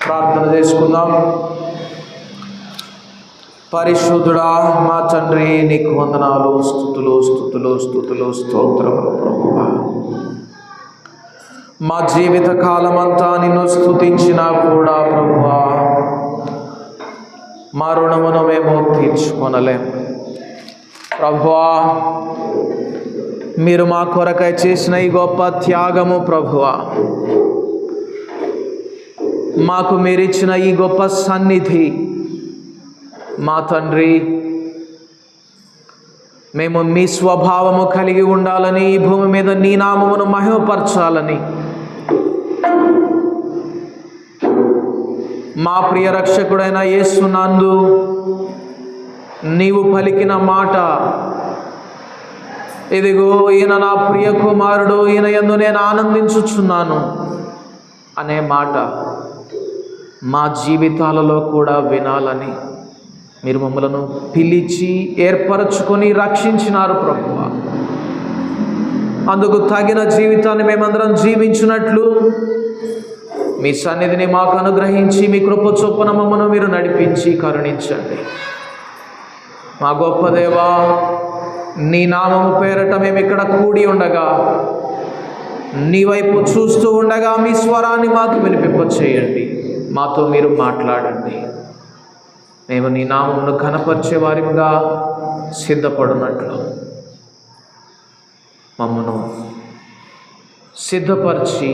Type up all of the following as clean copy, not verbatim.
ప్రార్థన చేసుకుందాం. పరిశుద్ధుడా మా తండ్రి, నీకు వందనాలు, స్తుతులు స్తుతులు స్తుతులు స్తోత్రములు ప్రభువా. మా జీవిత కాలమంతా నిన్ను స్తుతించినా కూడా ప్రభువా, మా రుణమును మేము తీర్చుకొనలేము ప్రభువా. మీరు మా కొరకై చేసిన ఈ గొప్ప త్యాగము ప్రభువా, మాకు మీరిచ్చిన ఈ గొప్ప సన్నిధి మా తండ్రి, మేము మీ స్వభావము కలిగి ఉండాలని, ఈ భూమి మీద నీ నామమును మహిమపరచాలని మా ప్రియ రక్షకుడైన యేసునందు నీవు పలికిన మాట, ఇదిగో ఈయన నా ప్రియ కుమారుడు, ఈయన యందు నేను ఆనందించుచున్నాను అనే మాట మా జీవితాలలో కూడా వినాలని మీరు మమ్మలను పిలిచి ఏర్పరచుకొని రక్షించినారు ప్రభువా. అందుకు తగిన జీవితాన్ని మేమందరం జీవించినట్లు మీ సన్నిధిని మాకు అనుగ్రహించి, మీ కృప చొప్పున మమ్మను మీరు నడిపించి కరుణించండి. మా గొప్ప దేవా, నీ నామము పేరట మేము ఇక్కడ కూడి ఉండగా, నీ వైపు చూస్తూ ఉండగా మీ స్వరాన్ని మాకు వినిపింపచేయండి. మాతో మీరు మాట్లాడండి. మేము నీ నామమును ఘనపరిచే వారిగా సిద్ధపడినట్లు మమ్మను సిద్ధపరిచి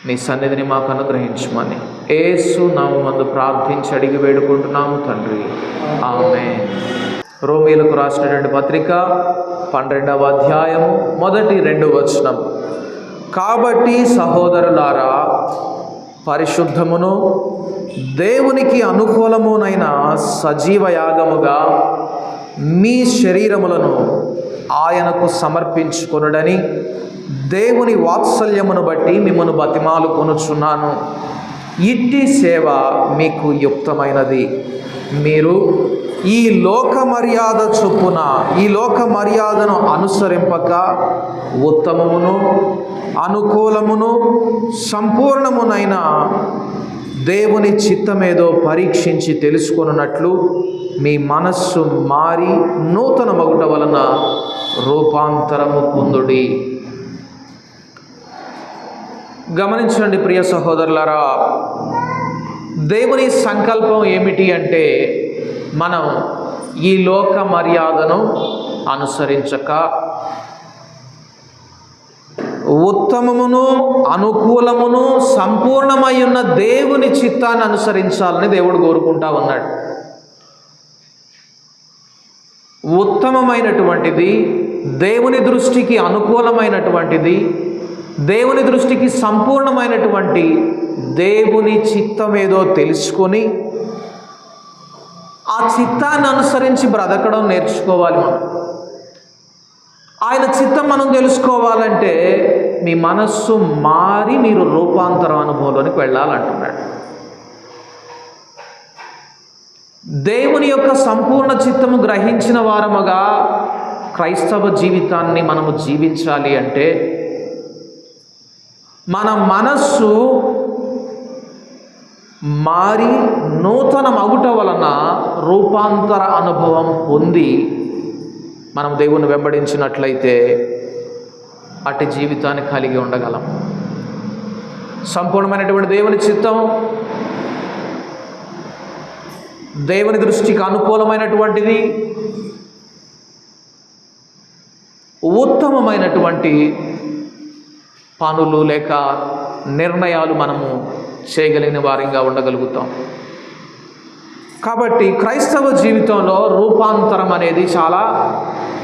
నీ సన్నిధిని మాకు అనుగ్రహించమని యేసు నామమందు ప్రార్థించి అడిగి వేడుకుంటున్నాము తండ్రి, ఆమేన్. రోమీయులకు రాసినటువంటి పత్రిక 12వ అధ్యాయము 1-2 వచనం. కాబట్టి సహోదరులారా, పరిశుద్ధమును దేవునికి అనుకూలమునైన సజీవ యాగముగా మీ శరీరములను ఆయనకు సమర్పించుకొనుడని దేవుని వాత్సల్యమును బట్టి మిమ్మను బతిమాలు కొనుచున్నాను. ఇట్టి సేవ మీకు యుక్తమైనది. మీరు ఈ లోక మర్యాద చొప్పున, ఈ లోక మర్యాదను అనుసరింపక ఉత్తమమును అనుకూలమును సంపూర్ణమునైన దేవుని చిత్తమేదో పరీక్షించి తెలుసుకొనున్నట్లు మీ మనస్సు మారి నూతన మగుట వలన రూపాంతరము పొందుడి. గమనించండి ప్రియ సహోదరులారా, దేవుని సంకల్పం ఏమిటి అంటే, మనం ఈ లోక మర్యాదను అనుసరించక ఉత్తమమును అనుకూలమును సంపూర్ణమై ఉన్న దేవుని చిత్తాన్ని అనుసరించాలని దేవుడు కోరుకుంటా ఉన్నాడు. ఉత్తమమైనటువంటిది, దేవుని దృష్టికి అనుకూలమైనటువంటిది, దేవుని దృష్టికి సంపూర్ణమైనటువంటి దేవుని చిత్తం ఏదో తెలుసుకొని ఆ చిత్తాన్ని అనుసరించి బ్రతకడం నేర్చుకోవాలి. మనం ఆయన చిత్తం మనం తెలుసుకోవాలంటే మీ మనస్సు మారి మీరు రూపాంతర అనుభవంలోనికి వెళ్ళాలంటున్నాడు. దేవుని యొక్క సంపూర్ణ చిత్తము గ్రహించిన వారముగా క్రైస్తవ జీవితాన్ని మనము జీవించాలి అంటే మన మనస్సు మారి నూతన మగుట వలన రూపాంతర అనుభవం పొంది మనం దేవుని వెంబడించినట్లయితే అట్టి జీవితాన్ని కలిగి ఉండగలం. సంపూర్ణమైనటువంటి దేవుని చిత్తం, దేవుని దృష్టికి అనుకూలమైనటువంటిది, ఉత్తమమైనటువంటి పనులు లేక నిర్ణయాలు మనము చేయగలిగిన వారిగా ఉండగలుగుతాం. కాబట్టి క్రైస్తవ జీవితంలో రూపాంతరం అనేది చాలా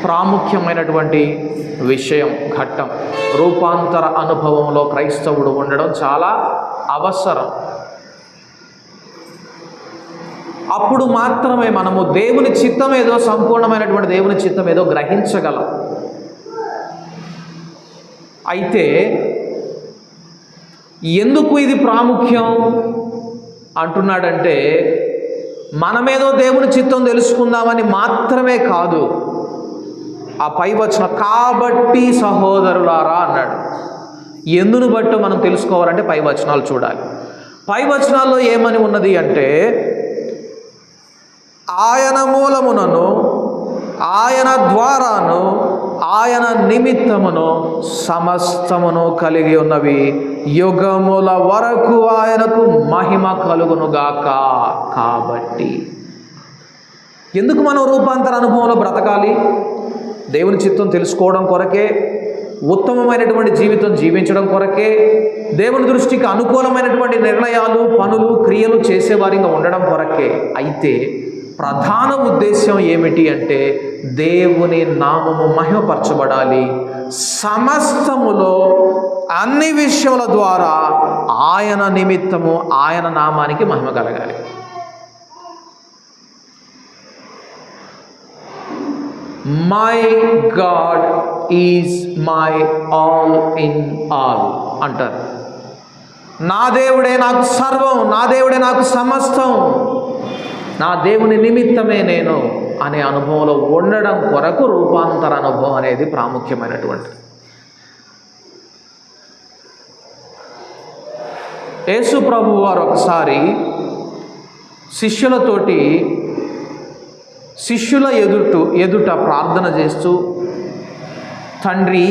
ప్రాముఖ్యమైనటువంటి విషయం, ఘట్టం. రూపాంతర అనుభవంలో క్రైస్తవుడు ఉండడం చాలా అవసరం. అప్పుడు మాత్రమే మనము దేవుని చిత్తం ఏదో, సంపూర్ణమైనటువంటి దేవుని చిత్తం ఏదో గ్రహించగలం. అయితే ఎందుకు ఇది ప్రాముఖ్యం అంటున్నాడంటే, మనమేదో దేవుని చిత్తం తెలుసుకుందామని మాత్రమే కాదు. ఆ పై వచనం కాబట్టి సహోదరులారా అన్నాడు. ఎందును బట్టి మనం తెలుసుకోవాలంటే పై వచనాలు చూడాలి. పై వచనాల్లో ఏమని ఉన్నది అంటే, ఆయన మూలమునను, ఆయన ద్వారాను, ఆయన నిమిత్తమును సమస్తమును కలిగి ఉన్నవి, యుగముల వరకు ఆయనకు మహిమ కలుగునుగాక. కాబట్టి ఎందుకు మనం రూపాంతర అనుభవంలో బ్రతకాలి? దేవుని చిత్తం తెలుసుకోవడం కొరకే, ఉత్తమమైనటువంటి జీవితం జీవించడం కొరకే, దేవుని దృష్టికి అనుకూలమైనటువంటి నిర్ణయాలు, పనులు, క్రియలు చేసేవారిగా ఉండడం కొరకే. అయితే ప్రధాన ఉద్దేశం ఏమిటి అంటే, దేవుని నామము మహిమపరచబడాలి, సమస్తములో అన్ని విషయముల ద్వారా ఆయన నిమిత్తము, ఆయన నామానికి మహిమ కలగాలి. My God is my all in all అంటారు. నా దేవుడే నాకు సర్వం, నా దేవుడే నాకు సమస్తం, నా దేవుని నిమిత్తమే నేను అనే అనుభవంలో ఉండడం కొరకు రూపాంతర అనుభవం అనేది ప్రాముఖ్యమైనటువంటి. యేసు ప్రభు వారు ఒకసారి శిష్యుల ఎదుట ప్రార్థన చేస్తూ, తండ్రి,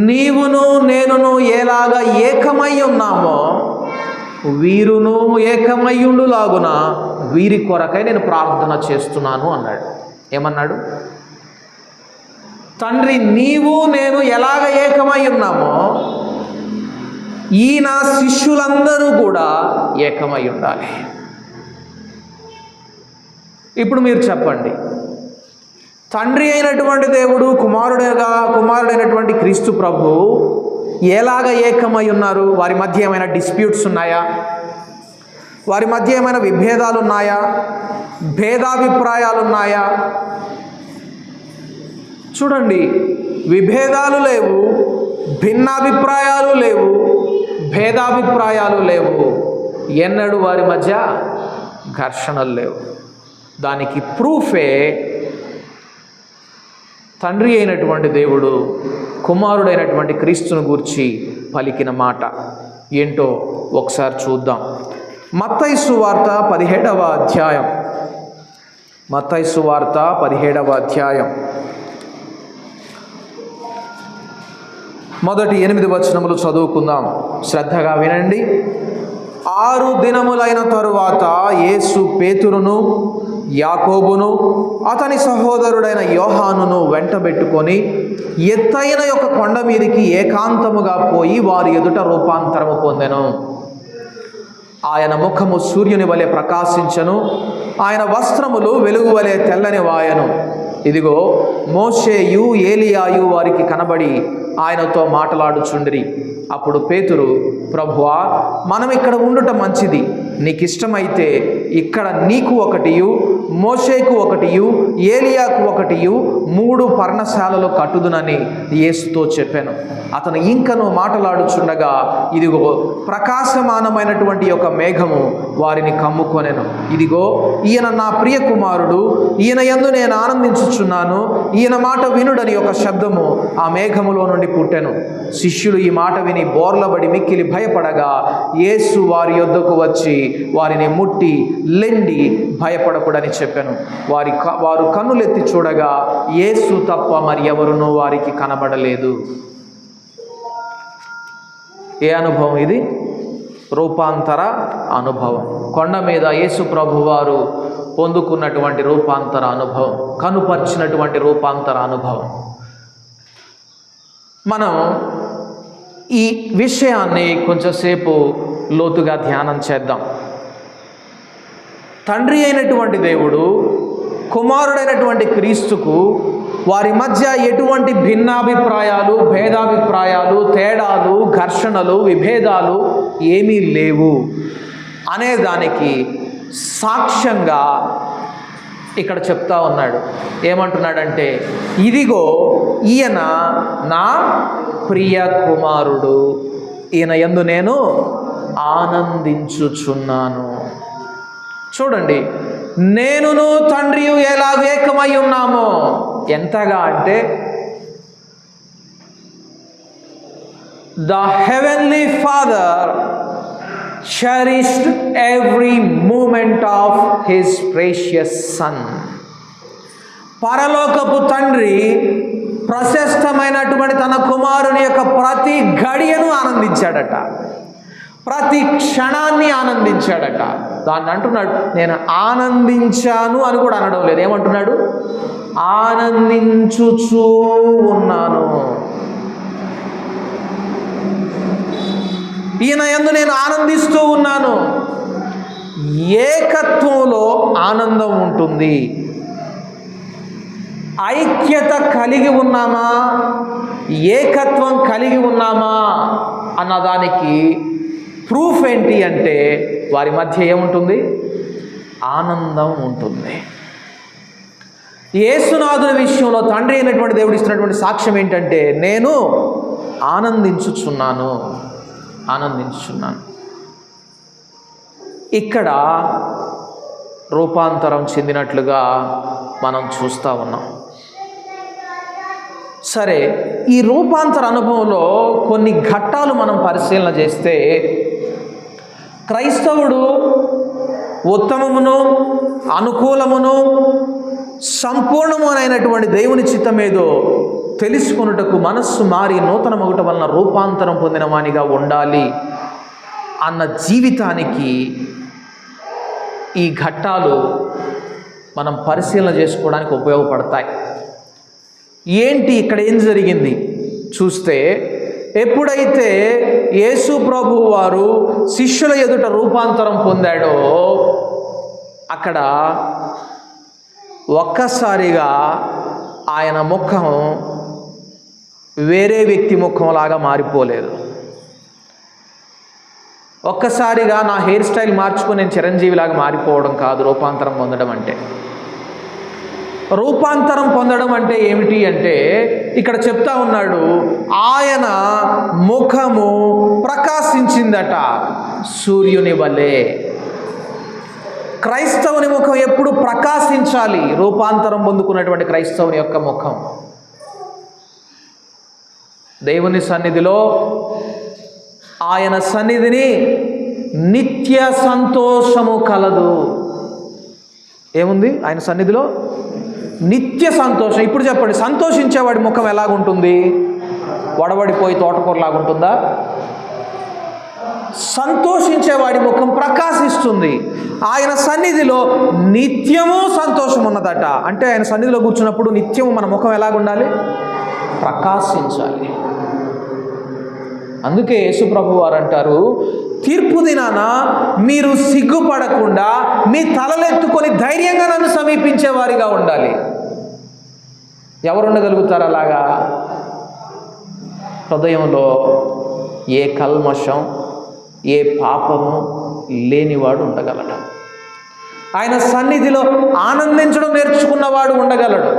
నీవును నేనును ఎలాగా ఏకమై ఉన్నామో వీరును ఏకమయ్యుండులాగున వీరి కొరకై నేను ప్రార్థన చేస్తున్నాను అన్నాడు. ఏమన్నాడు? తండ్రి, నీవు నేను ఎలాగ ఏకమై ఉన్నామో ఈ నా శిష్యులందరూ కూడా ఏకమై ఉండాలి. ఇప్పుడు మీరు చెప్పండి, తండ్రి అయినటువంటి దేవుడు కుమారుడైనటువంటి క్రీస్తు ప్రభు ఎలాగ ఏకమై ఉన్నారు? వారి మధ్య ఏమైనా డిస్ప్యూట్స్ ఉన్నాయా? వారి మధ్య ఏమైనా విభేదాలు ఉన్నాయా? భేదాభిప్రాయాలు ఉన్నాయా? చూడండి, విభేదాలు లేవు, భిన్నాభిప్రాయాలు లేవు, భేదాభిప్రాయాలు లేవు. ఎన్నడూ వారి మధ్య ఘర్షణలు లేవు. దానికి ప్రూఫే తండ్రి అయినటువంటి దేవుడు కుమారుడైనటువంటి క్రీస్తును గూర్చి పలికిన మాట ఏంటో ఒకసారి చూద్దాం. మత్తయి సువార్త 17వ అధ్యాయం. మత్తయి సువార్త 17వ అధ్యాయం మొదటి 8 వచనములు చదువుకుందాం. శ్రద్ధగా వినండి. 6 దినములైన తరువాత యేసు పేతురును, యాకోబును, అతని సహోదరుడైన యోహానును వెంటబెట్టుకొని ఎత్తైన ఒక కొండ మీదికి ఏకాంతముగా పోయి వారి ఎదుట రూపాంతరము పొందెను. ఆయన ముఖము సూర్యుని వలె ప్రకాశించెను, ఆయన వస్త్రములు వెలుగు వలె తెల్లని వాయెను. ఇదిగో, మోషేయు ఏలియాయు వారికి కనబడి ఆయనతో మాట్లాడుచుండిరి. అప్పుడు పేతురు, ప్రభువా, మనం ఇక్కడ ఉండుట మంచిది. నీకు ఇష్టమైతే ఇక్కడ నీకు ఒకటియు, మోషేకు ఒకటియు, ఏలియాకు ఒకటియు 3 పర్ణశాలలు కట్టుదునని యేసుతో చెప్పాను. అతను ఇంకను మాట్లాడుచుండగా ఇదిగో, ప్రకాశమానమైనటువంటి ఒక మేఘము వారిని కమ్ముకొనెను. ఇదిగో, ఈయన నా ప్రియ కుమారుడు, ఈయన యందు నేను ఆనందించుచున్నాను, ఈయన మాట వినుడని ఒక శబ్దము ఆ మేఘములో నుండి పుట్టెను. శిష్యులు ఈ మాట విని బోర్లబడి మిక్కిలి భయపడగా యేసు వారి యొద్దకు వచ్చి వారిని ముట్టి, లెండి, భయపడకూడని చెప్పాను. వారు కన్నులెత్తి చూడగా యేసు తప్ప మరి ఎవరునూ వారికి కనబడలేదు. ఏ అనుభవం ఇది? రూపాంతర అనుభవం. కొండ మీద యేసు ప్రభు వారు పొందుకున్నటువంటి రూపాంతర అనుభవం, కనుపర్చినటువంటి రూపాంతర అనుభవం. మనం ఈ విషయాన్ని కొంచెంసేపు లోతుగా ధ్యానం చేద్దాం. తండ్రి అయినటువంటి దేవుడు కుమారుడైనటువంటి క్రీస్తుకు వారి మధ్య ఎటువంటి భిన్నాభిప్రాయాలు, భేదాభిప్రాయాలు, తేడాలు, ఘర్షణలు, విభేదాలు ఏమీ లేవు అనేదానికి సాక్ష్యంగా ఇక్కడ చెప్తా ఉన్నాడు. ఏమంటున్నాడంటే, ఇదిగో, ఈయన నా ప్రియ కుమారుడు, ఈయన యందు నేను ఆనందించుచున్నాను. చూడండి, నేనును తండ్రియు ఎలా ఏకమై ఉన్నామో. ఎంతగా అంటే, the heavenly father cherished every moment of his precious son. పరలోకపు తండ్రి ప్రశస్తమైనటువంటి తన కుమారుని యొక్క ప్రతి గడియను ఆనందించాడట, ప్రతి క్షణాన్ని ఆనందించాడట. దాన్ని అంటున్నాడు, నేను ఆనందించాను అని కూడా అనడం లేదు. ఏమంటున్నాడు? ఆనందించుచూ ఉన్నాను. ఈయన యందు నేను ఆనందిస్తూ ఉన్నాను. ఏకత్వంలో ఆనందం ఉంటుంది. ఐక్యత కలిగి ఉన్నామా, ఏకత్వం కలిగి ఉన్నామా అన్నదానికి ప్రూఫ్ ఏంటి అంటే వారి మధ్య ఏముంటుంది? ఆనందం ఉంటుంది. యేసునాథుని విషయంలో తండ్రి అయినటువంటి దేవుడు ఇస్తున్నటువంటి సాక్ష్యం ఏంటంటే, నేను ఆనందించుచున్నాను. ఇక్కడ రూపాంతరం చెందినట్లుగా మనం చూస్తూ ఉన్నాం. సరే, ఈ రూపాంతర అనుభవంలో కొన్ని ఘట్టాలు మనం పరిశీలన చేస్తే, క్రైస్తవుడు ఉత్తమమును, అనుకూలమును, సంపూర్ణమునైనటువంటి దేవుని చిత్తమేదో తెలుసుకొనుటకు మనస్సు మారి నూతన మొగట వలన రూపాంతరం పొందిన వానిగా ఉండాలి అన్న జీవితానికి ఈ ఘట్టాలు మనం పరిశీలన చేసుకోవడానికి ఉపయోగపడతాయి. ఏంటి ఇక్కడ ఏం జరిగింది చూస్తే, ఎప్పుడైతే యేసు ప్రభువు వారు శిష్యుల ఎదుట రూపాంతరం పొందాడో అక్కడ ఒక్కసారిగా ఆయన ముఖం వేరే వ్యక్తి ముఖంలాగా మారిపోలేదు. ఒక్కసారిగా నా హెయిర్ స్టైల్ మార్చుకొని నేను చిరంజీవిలాగా మారిపోవడం కాదు రూపాంతరం పొందడం అంటే. రూపాంతరం పొందడం అంటే ఏమిటి అంటే, ఇక్కడ చెప్తా ఉన్నాడు, ఆయన ముఖము ప్రకాశించిందట సూర్యుని వలె. క్రైస్తవుని ముఖం ఎప్పుడు ప్రకాశించాలి? రూపాంతరం పొందుకున్నటువంటి క్రైస్తవుని యొక్క ముఖం దేవుని సన్నిధిలో, ఆయన సన్నిధిని నిత్య సంతోషము కలదు. ఏముంది ఆయన సన్నిధిలో? నిత్య సంతోషం. ఇప్పుడు చెప్పండి, సంతోషించేవాడి ముఖం ఎలాగుంటుంది? వడబడిపోయి తోటకూరలాగుంటుందా? సంతోషించేవాడి ముఖం ప్రకాశిస్తుంది. ఆయన సన్నిధిలో నిత్యము సంతోషం ఉన్నదట. అంటే ఆయన సన్నిధిలో కూర్చున్నప్పుడు నిత్యము మన ముఖం ఎలాగుండాలి? ప్రకాశించాలి. అందుకే యేసుప్రభు వారు అంటారు, తీర్పు దినాన మీరు సిగ్గుపడకుండా మీ తలలెత్తుకొని ధైర్యంగా నన్ను సమీపించేవారిగా ఉండాలి. ఎవరు ఉండగలుగుతారు అలాగా? హృదయంలో ఏ కల్మషం, ఏ పాపము లేనివాడు ఉండగలడు. ఆయన సన్నిధిలో ఆనందించడం నేర్చుకున్నవాడు ఉండగలడు.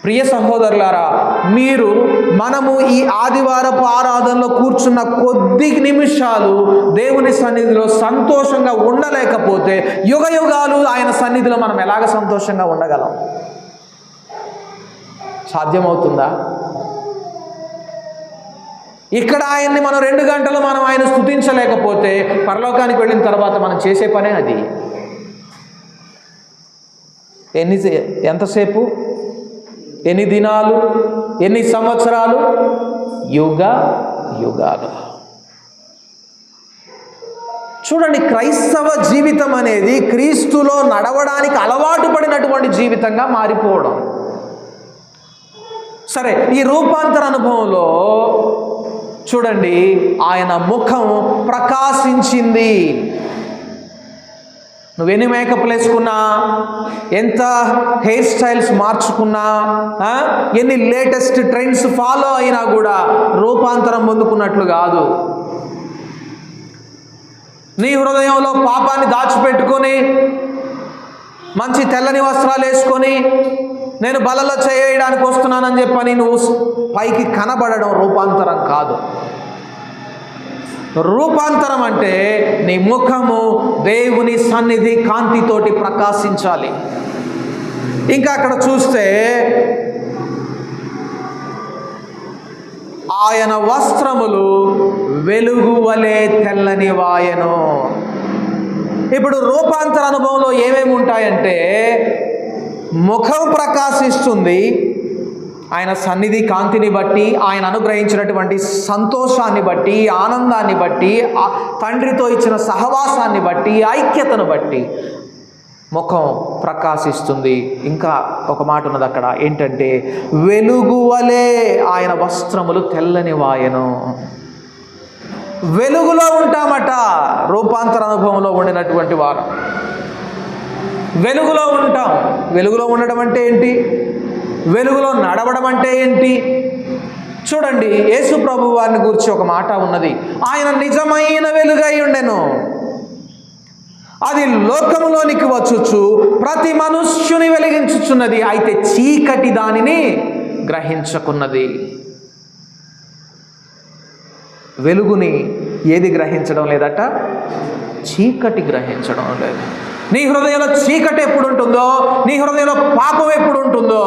ప్రియ సహోదరులారా, మనము ఈ ఆదివారపు ఆరాధనలో కూర్చున్న కొద్ది నిమిషాలు దేవుని సన్నిధిలో సంతోషంగా ఉండలేకపోతే యుగ యుగాలు ఆయన సన్నిధిలో మనం ఎలాగ సంతోషంగా ఉండగలం? సాధ్యమవుతుందా? ఇక్కడ ఆయన్ని మనం 2 గంటలు మనం ఆయన స్తుతించలేకపోతే పరలోకానికి వెళ్ళిన తర్వాత మనం చేసే పనే అది. ఎంతసేపు? ఎన్ని దినాలు? ఎన్ని సంవత్సరాలు? యుగాలు. చూడండి, క్రైస్తవ జీవితం అనేది క్రీస్తులో నడవడానికి అలవాటు పడినటువంటి జీవితంగా మారిపోవడం. సరే, ఈ రూపాంతర అనుభవంలో చూడండి, ఆయన ముఖం ప్రకాశించింది. నువ్వెన్ని మేకప్లు వేసుకున్నా, ఎంత హెయిర్ స్టైల్స్ మార్చుకున్నా, ఎన్ని లేటెస్ట్ ట్రెండ్స్ ఫాలో అయినా కూడా రూపాంతరం పొందుకున్నట్లు కాదు. నీ హృదయంలో పాపాన్ని దాచిపెట్టుకొని మంచి తెల్లని వస్త్రాలు వేసుకొని నేను బలలో చేయడానికి వస్తున్నానని చెప్పని నువ్వు పైకి కనబడడం రూపాంతరం కాదు. రూపాంతరం అంటే నీ ముఖము దేవుని సన్నిధి కాంతితోటి ప్రకాశించాలి. ఇంకా అక్కడ చూస్తే ఆయన వస్త్రములు వెలుగు వలె తెల్లని వాయెను. ఇప్పుడు రూపాంతర అనుభవంలో ఏమేమి ఉంటాయంటే, ముఖం ప్రకాశిస్తుంది ఆయన సన్నిధి కాంతిని బట్టి, ఆయన అనుగ్రహించినటువంటి సంతోషాన్ని బట్టి, ఆనందాన్ని బట్టి, తండ్రితో ఇచ్చిన సహవాసాన్ని బట్టి, ఐక్యతను బట్టి ముఖం ప్రకాశిస్తుంది. ఇంకా ఒక మాట ఉన్నది అక్కడ, ఏంటంటే వెలుగు వలె ఆయన వస్త్రములు తెల్లని వాయెను. వెలుగులో ఉంటామట రూపాంతర అనుభవంలో ఉండినటువంటి వారు. వెలుగులో ఉంటాం. వెలుగులో ఉండడం అంటే ఏంటి? వెలుగులో నడవడం అంటే ఏంటి? చూడండి, యేసు ప్రభు వారిని గురించి ఒక మాట ఉన్నది, ఆయన నిజమైన వెలుగై ఉండెను, అది లోకములోనికి వచ్చుచు ప్రతి మనుష్యుని వెలిగించుచున్నది, అయితే చీకటి దానిని గ్రహించకున్నది. వెలుగుని ఏది గ్రహించడం లేదట? చీకటి గ్రహించడం లేదు. నీ హృదయంలో చీకటి ఎప్పుడు ఉంటుందో, నీ హృదయంలో పాపం ఎప్పుడు ఉంటుందో,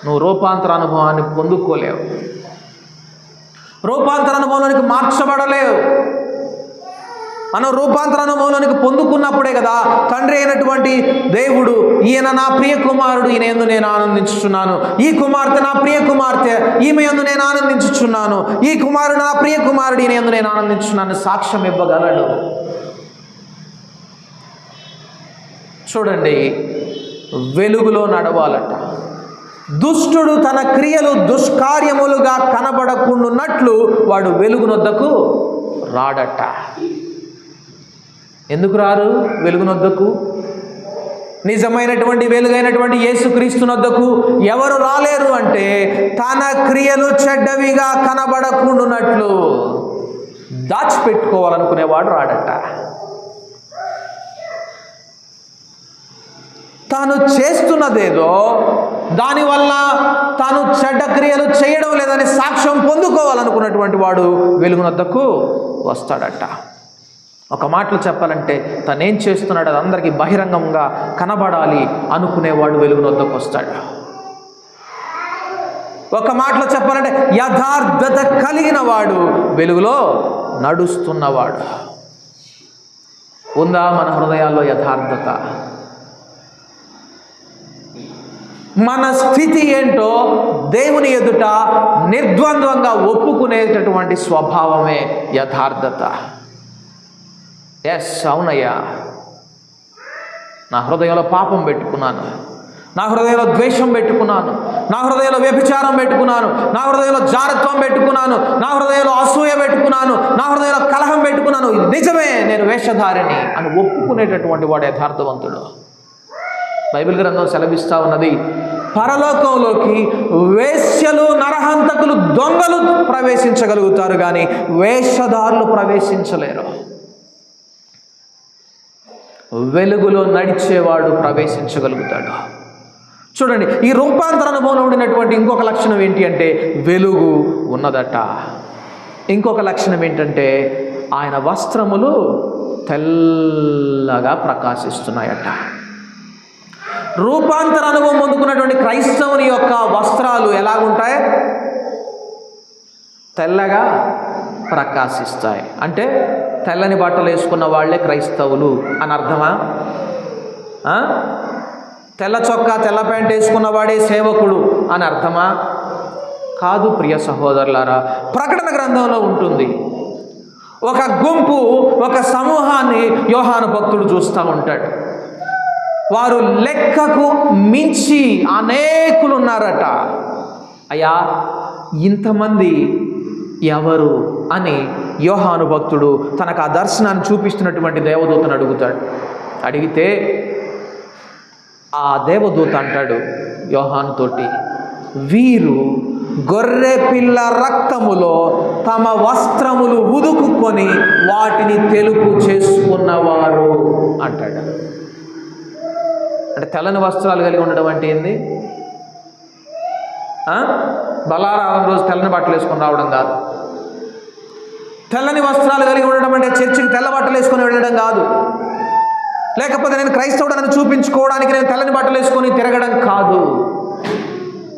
నువ్వు రూపాంతర అనుభవాన్ని పొందుకోలేవు, రూపాంతర అనుభవంలోనికి మార్చబడలేవు. మనం రూపాంతర అనుభవంలోనికి పొందుకున్నప్పుడే కదా తండ్రి అయినటువంటి దేవుడు, ఈయన నా ప్రియ కుమారుడు, ఈయన యందు నేను ఆనందించుచున్నాను, ఈ కుమార్తె నా ప్రియ కుమార్తె, ఈమె యందు నేను ఆనందించుచున్నాను, ఈ కుమారుడు నా ప్రియ కుమారుడు, ఈయన యందు నేను ఆనందించుచున్నాను సాక్ష్యం ఇవ్వగలడు. చూడండి, వెలుగులో నడవాలట. దుష్టుడు తన క్రియలు దుష్కార్యములుగా కనబడకుండాన్నట్లు వాడు వెలుగునొద్దకు రాడట. ఎందుకు రారు వెలుగునొద్దకు? నిజమైనటువంటి వెలుగైనటువంటి యేసుక్రీస్తునొద్దకు ఎవరు రాలేరు అంటే, తన క్రియలు చెడ్డవిగా కనబడకుండాన్నట్లు దాచిపెట్టుకోవాలనుకునేవాడు రాడట. తాను చేస్తున్నదేదో దానివల్ల తాను చెడ్డ క్రియలు చేయడం లేదని సాక్ష్యం పొందుకోవాలనుకున్నటువంటి వాడు వెలుగునొద్దకు వస్తాడట. ఒక మాటలు చెప్పాలంటే, తనేం చేస్తున్నాడు అది అందరికీ బహిరంగంగా కనబడాలి అనుకునేవాడు వెలుగునొద్దకు వస్తాడు. ఒక మాటలో చెప్పాలంటే, యథార్థత కలిగిన వాడు వెలుగులో నడుస్తున్నవాడు. ఉందా మన హృదయాల్లో యథార్థత? మన స్థితి ఏంటో దేవుని ఎదుట నిర్ద్వంద్వంగా ఒప్పుకునేటటువంటి స్వభావమే యథార్థత. ఎస్, అవునయ్యా, నా హృదయంలో పాపం పెట్టుకున్నాను, నా హృదయంలో ద్వేషం పెట్టుకున్నాను, నా హృదయంలో వ్యభిచారం పెట్టుకున్నాను, నా హృదయంలో జారత్వం పెట్టుకున్నాను, నా హృదయంలో అసూయ పెట్టుకున్నాను, నా హృదయంలో కలహం పెట్టుకున్నాను, ఇది నిజమే, నేను వేషధారిని అని ఒప్పుకునేటటువంటి వాడు యథార్థవంతుడు. బైబిల్ గ్రంథం సెలవిస్తూ ఉన్నది, పరలోకంలోకి వేశ్యలు, నరహంతకులు, దొంగలు ప్రవేశించగలుగుతారు కానీ వేషధారులు ప్రవేశించలేరు. వెలుగులో నడిచేవాడు ప్రవేశించగలుగుతాడు. చూడండి, ఈ రూపాంతర అనుభవంలో ఉండినటువంటి ఇంకొక లక్షణం ఏంటి అంటే, వెలుగు ఉన్నదట. ఇంకొక లక్షణం ఏంటంటే, ఆయన వస్త్రములు తెల్లగా ప్రకాశిస్తున్నాయట. రూపాంతర అనుభవం పొందుకున్నటువంటి క్రైస్తవుని యొక్క వస్త్రాలు ఎలాగుంటాయి? తెల్లగా ప్రకాశిస్తాయి. అంటే తెల్లని బట్టలు వేసుకున్న వాళ్ళే క్రైస్తవులు అని అర్థమా? తెల్ల చొక్కా తెల్ల ప్యాంట్ వేసుకున్న వాడే సేవకుడు అని అర్థమా? కాదు ప్రియ సహోదరులారా. ప్రకటన గ్రంథంలో ఉంటుంది, ఒక గుంపు, ఒక సమూహాన్ని యోహాను భక్తుడు చూస్తూ ఉంటాడు. వారు లెక్కకు మించి అనేకులు ఉన్నారట. అయ్యా, ఇంతమంది ఎవరు అని యోహాను భక్తుడు తనకు ఆ దర్శనాన్ని చూపిస్తున్నటువంటి దేవదూతను అడుగుతాడు. అడిగితే ఆ దేవదూత అంటాడు యోహానుతోటి, వీరు గొర్రె పిల్ల రక్తములో తమ వస్త్రములు ఉదుకుకొని వాటిని తెలుపు చేసుకున్నవారు అంటాడు. అంటే తెల్లని వస్త్రాలు కలిగి ఉండడం అంటే ఏంది? బలారాధన రోజు తెల్లని బట్టలు వేసుకొని రావడం కాదు. తెల్లని వస్త్రాలు కలిగి ఉండడం అంటే చర్చికి తెల్ల బట్టలు వేసుకొని వెళ్ళడం కాదు. లేకపోతే నేను క్రైస్తవుడని చూపించుకోవడానికి నేను తెల్లని బట్టలు వేసుకొని తిరగడం కాదు.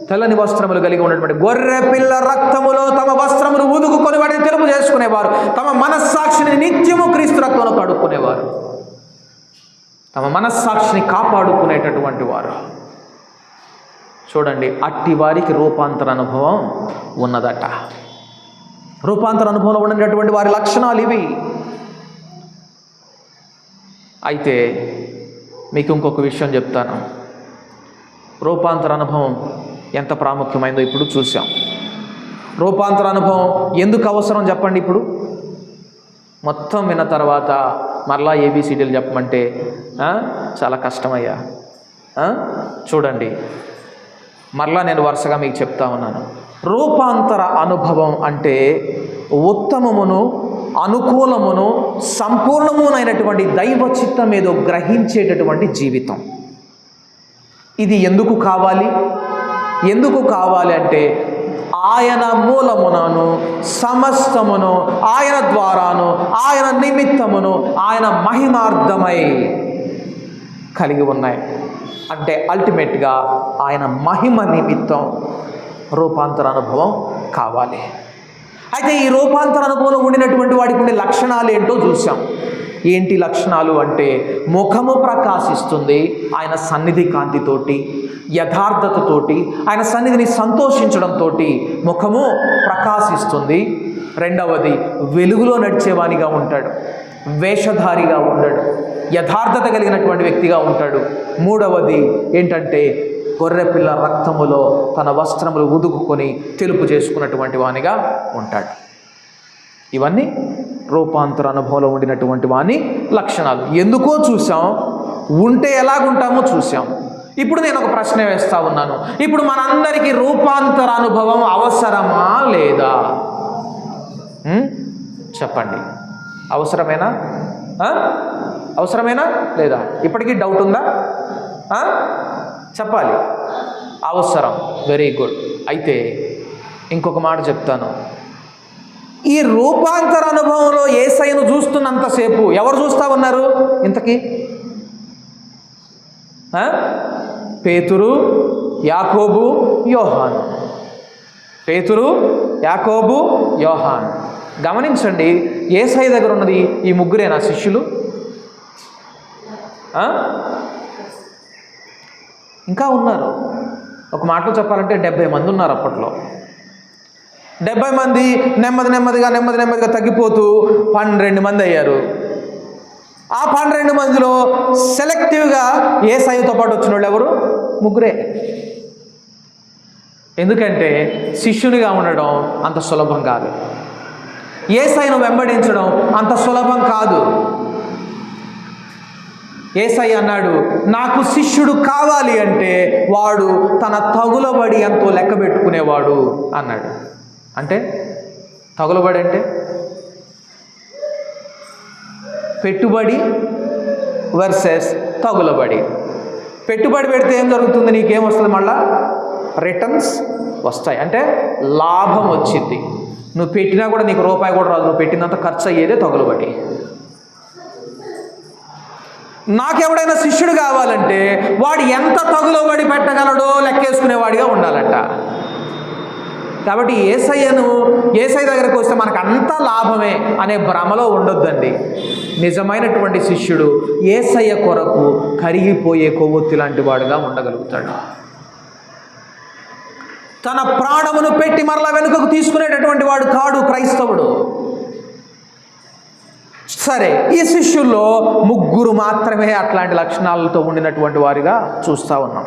తెల్లని వస్త్రములు కలిగి ఉన్నటువంటి గొర్రె పిల్ల రక్తములో తమ వస్త్రములు ఊదుకుని వాటిని తెలుపు చేసుకునేవారు. తమ మనస్సాక్షిని నిత్యము క్రీస్తు రక్తంలో కడుక్కునేవారు. తమ మనస్సాక్షిని కాపాడుకునేటటువంటి వారు. చూడండి, అట్టి వారికి రూపాంతర అనుభవం ఉన్నదట. రూపాంతర అనుభవంలో ఉన్నటువంటి వారి లక్షణాలు ఇవి. అయితే మీకు ఇంకొక విషయం చెప్తాను. రూపాంతర అనుభవం ఎంత ప్రాముఖ్యమైందో ఇప్పుడు చూసాం. రూపాంతర అనుభవం ఎందుకు అవసరం చెప్పండి. ఇప్పుడు మొత్తం విన్న తర్వాత మరలా ఏబిసిడీలు చెప్పమంటే చాలా కష్టమయ్యా. చూడండి, మరలా నేను వరుసగా మీకు చెప్తా ఉన్నాను. రూపాంతర అనుభవం అంటే ఉత్తమమును, అనుకూలమును, సంపూర్ణమునైనటువంటి దైవ చిత్తం ఏదో గ్రహించేటటువంటి జీవితం. ఇది ఎందుకు కావాలి? ఎందుకు కావాలి అంటే ఆయన మూలమునను సమస్తమును ఆయన ద్వారాను ఆయన నిమిత్తమును ఆయన మహిమార్థమై కలిగి ఉన్నాయి. అంటే అల్టిమేట్గా ఆయన మహిమ నిమిత్తం రూపాంతర అనుభవం కావాలి. అయితే ఈ రూపాంతర అనుభవంలో ఉండినటువంటి వాడికి ఉండే లక్షణాలు ఏంటో చూసాం. ఏంటి లక్షణాలు అంటే ముఖము ప్రకాశిస్తుంది ఆయన సన్నిధి కాంతితోటి, యథార్థతతోటి, ఆయన సన్నిధిని సంతోషించడంతో ముఖము ప్రకాశిస్తుంది. రెండవది, వెలుగులో నడిచేవానిగా ఉంటాడు, వేషధారిగా ఉండడు, యథార్థత కలిగినటువంటి వ్యక్తిగా ఉంటాడు. మూడవది ఏంటంటే గొర్రెపిల్ల రక్తములో తన వస్త్రములు ఉదుకుకొని తెలుపు చేసుకున్నటువంటి వానిగా ఉంటాడు. ఇవన్నీ రూపాంతర అనుభవంలో ఉండినటువంటి వాని లక్షణాలు. ఎందుకో చూసాం, ఉంటే ఎలాగుంటామో చూసాం. ఇప్పుడు నేను ఒక ప్రశ్న వేస్తా ఉన్నాను. ఇప్పుడు మనందరికీ రూపాంతర అనుభవం అవసరమా లేదా? చెప్పండి, అవసరమేనా? అవసరమేనా లేదా? ఇప్పటికీ డౌట్ ఉందా? చెప్పాలి. అవసరం. Very good. అయితే ఇంకొక మాట చెప్తాను. ఈ రూపాంతర అనుభవంలో యేసయ్యను చూస్తున్నంతసేపు ఎవరు చూస్తూ ఉన్నారు ఇంతకీ? పేతురు, యాకోబు, యోహాను. పేతురు, యాకోబు, యోహాను. గమనించండి, యేసయ్య దగ్గర ఉన్నది ఈ ముగ్గురేనా శిష్యులు? ఇంకా ఉన్నారు. ఒక మాటలో చెప్పాలంటే 70 మంది ఉన్నారు అప్పట్లో. 70 మంది నెమ్మదిగా తగ్గిపోతూ 12 మంది అయ్యారు. ఆ 12 మందిలో సెలెక్టివ్గా యేసయ్యతో పాటు వచ్చిన వాళ్ళు ఎవరు? ముగ్గురే. ఎందుకంటే శిష్యునిగా ఉండడం అంత సులభం కాదు, యేసయ్యను వెంబడించడం అంత సులభం కాదు. యేసయ్య అన్నాడు, నాకు శిష్యుడు కావాలి అంటే వాడు తన తగులబడి ఎంతో లెక్క పెట్టుకునేవాడు అన్నాడు. అంటే తగులబడి అంటే పెట్టుబడి వర్సెస్ తగులబడి. పెట్టుబడి పెడితే ఏం జరుగుతుంది? నీకేం వస్తుంది? మళ్ళా రిటర్న్స్ వస్తాయి, అంటే లాభం వచ్చింది. నువ్వు పెట్టినా కూడా నీకు రూపాయి కూడా రాదు, నువ్వు పెట్టినంత ఖర్చు అయ్యేదే తగులబడి. నాకెవడైనా శిష్యుడు కావాలంటే వాడు ఎంత తగులబడి పెట్టగలడో లెక్కేసుకునేవాడిగా ఉండాలంట. కాబట్టి యేసయ్య దగ్గరకు వస్తే మనకు అంతా లాభమే అనే భ్రమలో ఉండొద్దండి. నిజమైనటువంటి శిష్యుడు యేసయ్య కొరకు కరిగిపోయే కొవ్వొత్తి లాంటి వాడుగా ఉండగలుగుతాడు. తన ప్రాణమును పెట్టి మరలా వెనుకకు తీసుకునేటటువంటి వాడు కాడు క్రైస్తవుడు. సరే, ఈ శిష్యుల్లో ముగ్గురు మాత్రమే అట్లాంటి లక్షణాలతో ఉండినటువంటి వారిగా చూస్తూ ఉన్నాం.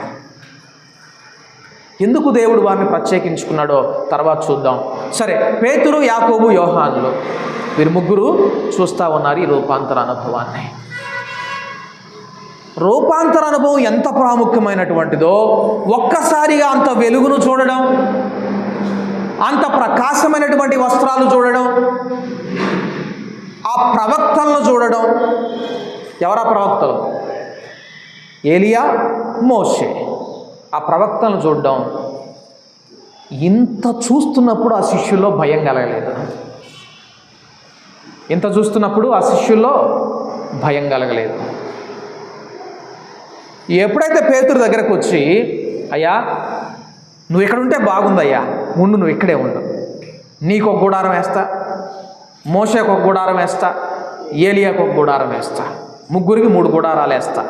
ఎందుకు దేవుడు వారిని ప్రత్యేకించుకున్నాడో తర్వాత చూద్దాం. సరే, పేతురు, యాకోబు, యోహానులు వీరు ముగ్గురు చూస్తూ ఉన్నారు ఈ రూపాంతర అనుభవాన్ని. రూపాంతర అనుభవం ఎంత ప్రాముఖ్యమైనటువంటిదో ఒక్కసారిగా అంత వెలుగును చూడడం, అంత ప్రకాశమైనటువంటి వస్త్రాలు చూడడం, ఆ ప్రవక్తలను చూడడం. ఎవరా ప్రవక్తలు? ఏలియా, మోషే. ఆ ప్రవక్తలను చూడడం. ఇంత చూస్తున్నప్పుడు ఆ శిష్యుల్లో భయం కలగలేదు. ఇంత చూస్తున్నప్పుడు ఆ శిష్యుల్లో భయం కలగలేదు. ఎప్పుడైతే పేతురు దగ్గరకు వచ్చి, అయ్యా నువ్వు ఇక్కడ ఉంటే బాగుందయ్యా, ఉండు, నువ్వు ఇక్కడే ఉండు, నీకు ఒక గుడారం వేస్తా, మోషేకు ఒక గుడారం వేస్తా, ఏలియాకు ఒక గుడారం వేస్తా, ముగ్గురికి 3 గుడారాలు వేస్తా,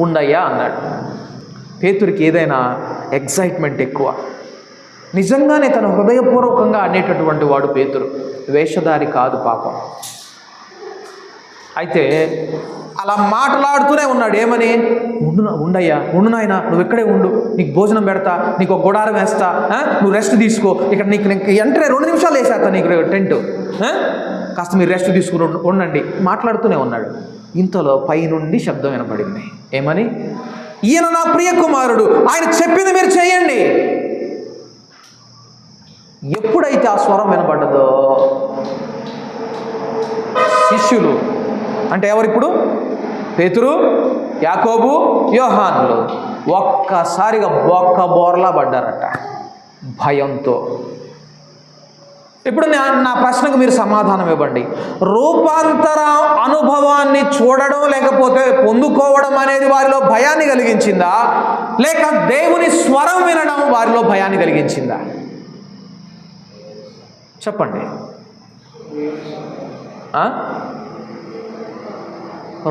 ఉండయ్యా అన్నాడు. పేతురికి ఏదైనా ఎగ్జైట్మెంట్ ఎక్కువ. నిజంగానే తన హృదయపూర్వకంగా అనేటటువంటి వాడు పేతురు, వేషధారి కాదు పాపం. అయితే అలా మాట్లాడుతూనే ఉన్నాడు. ఏమని? ఉండయ్యా, ఉండు నాయన, నువ్వు ఇక్కడే ఉండు, నీకు భోజనం పెడతా, నీకు ఒక గుడారం వేస్తా, నువ్వు రెస్ట్ తీసుకో, ఇక్కడ నీకు ఎంటనే 2 నిమిషాలు వేసేస్తా నీకు టెంట్, కాస్త మీరు రెస్ట్ తీసుకుని ఉండండి. మాట్లాడుతూనే ఉన్నాడు. ఇంతలో పైనుండి శబ్దం వినపడింది. ఏమని? ఈయన నా ప్రియ కుమారుడు, ఆయన చెప్పింది మీరు చేయండి. ఎప్పుడైతే ఆ స్వరం వినపడ్డదో శిష్యులు, అంటే ఎవరిప్పుడు? పేతురు, యాకోబు, యోహానులు ఒక్కసారిగా బోర్లా పడ్డారట భయంతో. ఇప్పుడు నా ప్రశ్నకు మీరు సమాధానం ఇవ్వండి. రూపాంతర అనుభవాన్ని చూడడం లేకపోతే పొందుకోవడం అనేది వారిలో భయాన్ని కలిగించిందా, లేక దేవుని స్వరం వినడం వారిలో భయాన్ని కలిగించిందా? చెప్పండి.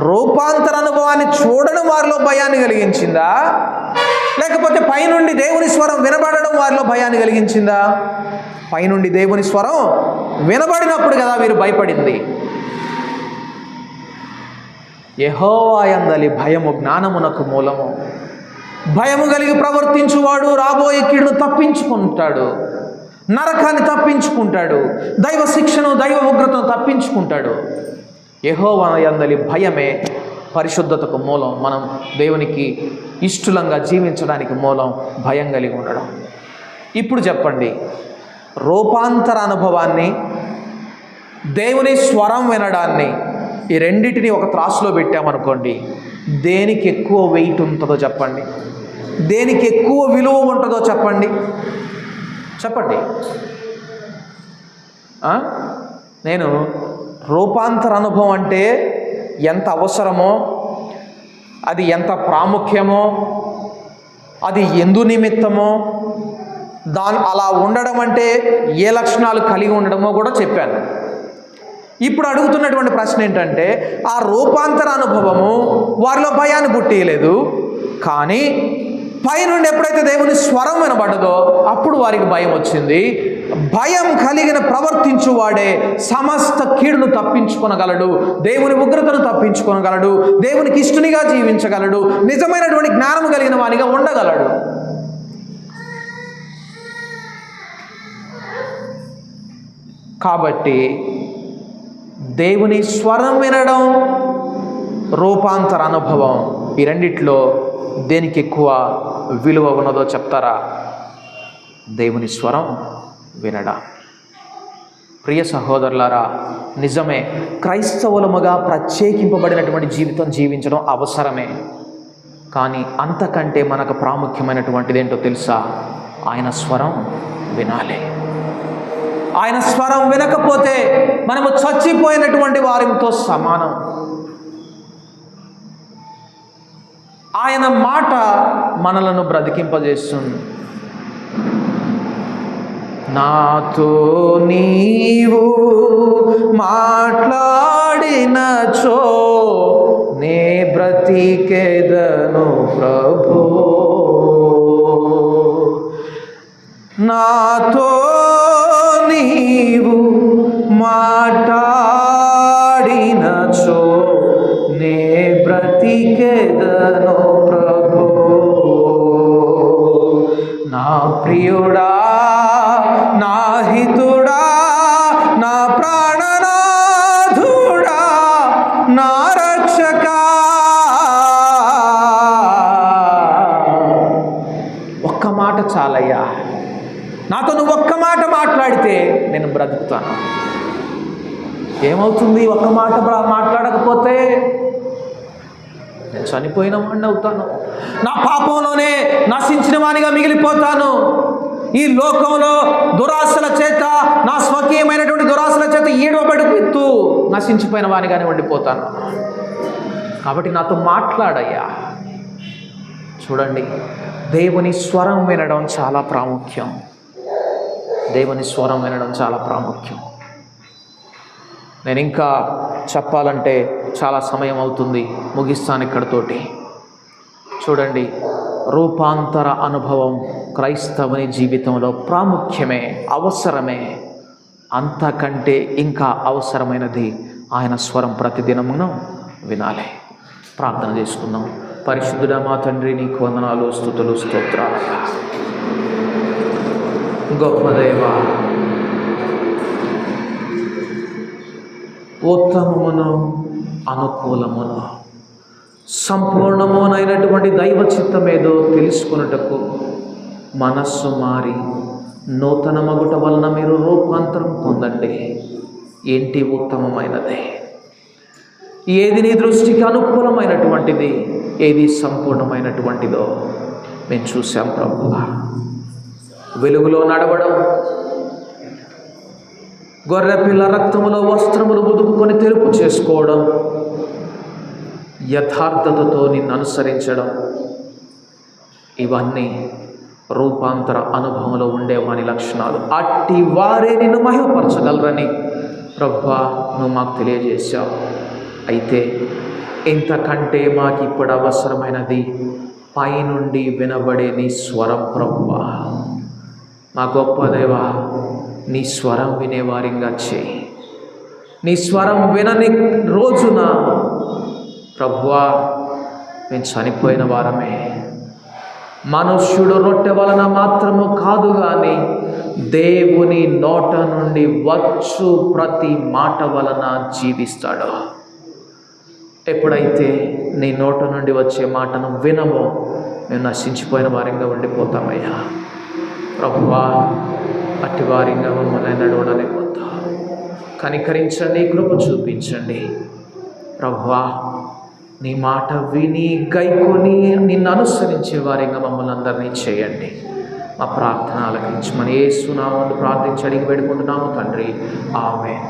రూపాంతర అనుభవాన్ని చూడడం వారిలో భయాన్ని కలిగించిందా, లేకపోతే పైనుండి దేవుని స్వరం వినబడడం వారిలో భయాన్ని కలిగించిందా? పైనుండి దేవుని స్వరం వినబడినప్పుడు కదా వీరు భయపడింది. యెహోవా యందలి భయము జ్ఞానమునకు మూలము. భయము కలిగి ప్రవర్తించువాడు రాబోయే కీడును తప్పించుకుంటాడు, నరకాన్ని తప్పించుకుంటాడు, దైవ శిక్షను, దైవ ఉగ్రతను తప్పించుకుంటాడు. యెహోవా యందలి భయమే పరిశుద్ధతకు మూలం. మనం దేవునికి ఇష్టలంగా జీవించడానికి మూలం భయం కలిగి ఉండడం. ఇప్పుడు చెప్పండి, రూపాంతర అనుభవాన్ని, దేవుని స్వరం వినడాన్ని, ఈ రెండింటిని ఒక త్రాసులో పెట్టామనుకోండి, దేనికి ఎక్కువ వెయిట్ ఉంటుందో చెప్పండి, దేనికి ఎక్కువ విలువ ఉంటుందో చెప్పండి. చెప్పండి. నేను రూపాంతర అనుభవం అంటే ఎంత అవసరమో, అది ఎంత ప్రాముఖ్యమో, అది ఎందు నిమిత్తమో, అలా ఉండడం అంటే ఏ లక్షణాలు కలిగి ఉండడమో కూడా చెప్పాను. ఇప్పుడు అడుగుతున్నటువంటి ప్రశ్న ఏంటంటే, ఆ రూపాంతర అనుభవము వారిలో భయాన్ని పుట్టియలేదు, కానీ పైనుండి ఎప్పుడైతే దేవుని స్వరం వినబడ్డదో అప్పుడు వారికి భయం వచ్చింది. భయం కలిగిన ప్రవర్తించువాడే సమస్త కీడును తప్పించుకొనగలడు, దేవుని ఉగ్రతను తప్పించుకొనగలడు, దేవునికి ఇష్టనిగా జీవించగలడు, నిజమైనటువంటి జ్ఞానం కలిగిన వానిగా ఉండగలడు. కాబట్టి దేవుని స్వరం వినడం, రూపాంతర అనుభవం, ఈ రెండిట్లో దేనికి ఎక్కువ విలువ ఉన్నదో చెప్తారా? దేవుని స్వరం వినడం. ప్రియ సహోదరులారా, నిజమే, క్రైస్తవులముగా ప్రత్యేకింపబడినటువంటి జీవితం జీవించడం అవసరమే. కానీ అంతకంటే మనకు ప్రాముఖ్యమైనటువంటిది ఏంటో తెలుసా? ఆయన స్వరం వినాలి. ఆయన స్వరం వినకపోతే మనము చచ్చిపోయినటువంటి వారితో సమానం. ఆయన మాట మనలను బ్రతికింపజేస్తుంది. నాతో నీవు మాట్లాడినచో నే బ్రతికెదను ప్రభు, నాతో నీవు మాట్లాడినచో నే బ్రతికెదను ప్రభు. నా ప్రియుడా, నా హితుడా, నా ప్రాణనాథుడా, నా రక్షకా, ఒక్క మాట చాలయ్యా, నాతో నువ్వు ఒక్క మాట మాట్లాడితే నేను బ్రతుకుతాను. ఏమవుతుంది ఒక్క మాట మాట్లాడకపోతే? నేను చనిపోయిన వాడిని అవుతాను, నా పాపంలోనే నశించిన వానిగా మిగిలిపోతాను. ఈ లోకంలో దురాశల చేత, నా స్వకీయమైనటువంటి దురాశల చేత ఈడవబడిపోతూ నశించిపోయిన వానిగానే ఉండిపోతాను. కాబట్టి నాతో మాట్లాడయ్యా. చూడండి, దేవుని స్వరం వినడం చాలా ప్రాముఖ్యం. దేవుని స్వరం వినడం చాలా ప్రాముఖ్యం. నేను ఇంకా చెప్పాలంటే చాలా సమయం అవుతుంది, ముగిస్తాను ఇక్కడితోటి. చూడండి, రూపాంతర అనుభవం క్రైస్తవుని జీవితంలో ప్రాముఖ్యమే, అవసరమే. అంతకంటే ఇంకా అవసరమైనది ఆయన స్వరం ప్రతిదినమును వినాలి. ప్రార్థన చేసుకుందాం. పరిశుద్ధుడా మా తండ్రి, నీకు వందనాలు, స్తుతులు, స్తోత్రాలయ్యా. గొప్ప దేవా, ఉత్తమమును అనుకూలమును సంపూర్ణమునైనటువంటి దైవ చిత్తమేదో తెలుసుకున్నటకు మనస్సు మారి నూతన మగుట వలన మీరు రూపాంతరం పొందండి. ఏంటి ఉత్తమమైనది, ఏది నీ దృష్టికి అనుకూలమైనటువంటిది, ఏది సంపూర్ణమైనటువంటిదో మేము చూసాం ప్రభువా. వెలుగులో నడవడం, గొర్రెపిల్ల రక్తములో వస్త్రములు ఉదుపుకొని తెలుపు చేసుకోవడం, యథార్థతతో నిన్ను అనుసరించడం, ఇవన్నీ రూపాంతర అనుభవంలో ఉండేవాని లక్షణాలు. అట్టి వారే నిన్ను మహిమపరచగలరని ప్రభువా నువ్వు మాకు తెలియజేశావు. అయితే ఇంతకంటే మాకు ఇప్పుడు అవసరమైనది పైనుండి వినబడే నీ స్వరం ప్రభువా. మా గొప్ప దేవా, నీ స్వరం వినేవారిగా చేయి. నీ స్వరం వినని రోజున ప్రభువా మేము చనిపోయిన వారమే. మనుష్యుడు రొట్టె వలన మాత్రము కాదు కానీ దేవుని నోట నుండి వచ్చు ప్రతి మాట వలన జీవిస్తాడు. ఎప్పుడైతే నీ నోట నుండి వచ్చే మాటను వినమో మేము నశించిపోయిన వారిగా ఉండిపోతామయ్యా. ప్రభువా, అట్టి వారిగా మమ్మల్ని నడవడలేకపోతా. కనికరించండి, కృప చూపించండి ప్రభువా. నీ మాట విని గైకొని నిన్ను అనుసరించే వారిగా మమ్మల్ని అందరినీ చేయండి. మా ప్రార్థన ఆలకించమని యేసు నామమున ప్రార్థించి అడిగి వేడుకుంటున్నాము తండ్రి. ఆమేన్.